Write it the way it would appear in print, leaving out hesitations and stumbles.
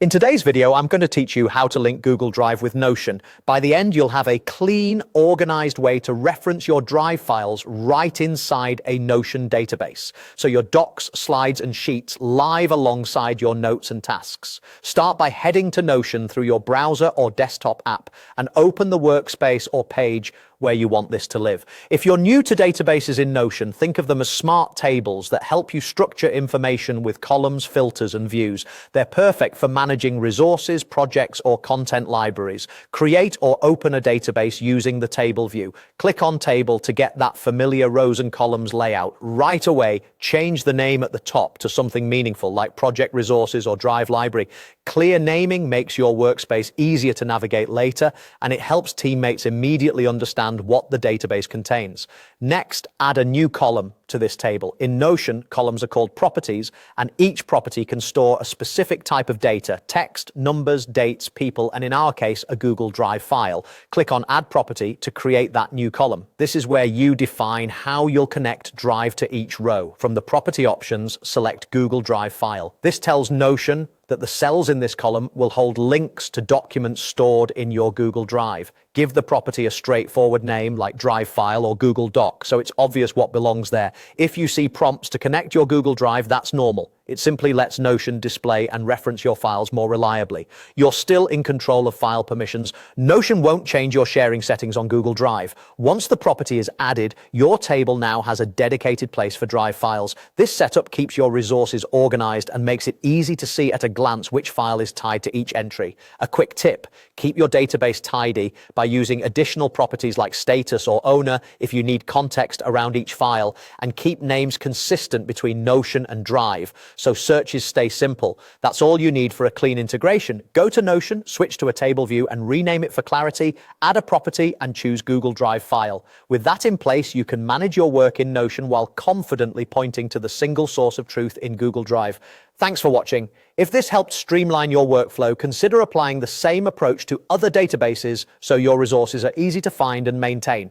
In today's video, I'm going to teach you how to link Google Drive with Notion. By the end, you'll have a clean, organized way to reference your Drive files right inside a Notion database. So your docs, slides, and sheets live alongside your notes and tasks. Start by heading to Notion through your browser or desktop app and open the workspace or page where you want this to live. If you're new to databases in Notion, think of them as smart tables that help you structure information with columns, filters, and views. They're perfect for managing resources, projects, or content libraries. Create or open a database using the table view. Click on Table to get that familiar rows and columns layout. Right away, change the name at the top to something meaningful like Project Resources or Drive Library. Clear naming makes your workspace easier to navigate later, and it helps teammates immediately understand what the database contains. Next, add a new column to this table. In Notion, columns are called properties, and each property can store a specific type of data: text, numbers, dates, people, and in our case, a Google Drive file. Click on Add Property to create that new column. This is where you define how you'll connect Drive to each row. From the property options, select Google Drive file. This tells Notion that the cells in this column will hold links to documents stored in your Google Drive. Give the property a straightforward name like Drive File or Google Doc, so it's obvious what belongs there. If you see prompts to connect your Google Drive, that's normal. It simply lets Notion display and reference your files more reliably. You're still in control of file permissions. Notion won't change your sharing settings on Google Drive. Once the property is added, your table now has a dedicated place for Drive files. This setup keeps your resources organized and makes it easy to see at a glance which file is tied to each entry. A quick tip: keep your database tidy by using additional properties like status or owner if you need context around each file, and keep names consistent between Notion and Drive, so searches stay simple. That's all you need for a clean integration. Go to Notion, switch to a table view and rename it for clarity, add a property and choose Google Drive file. With that in place, you can manage your work in Notion while confidently pointing to the single source of truth in Google Drive. Thanks for watching. If this helped streamline your workflow, consider applying the same approach to other databases so your resources are easy to find and maintain.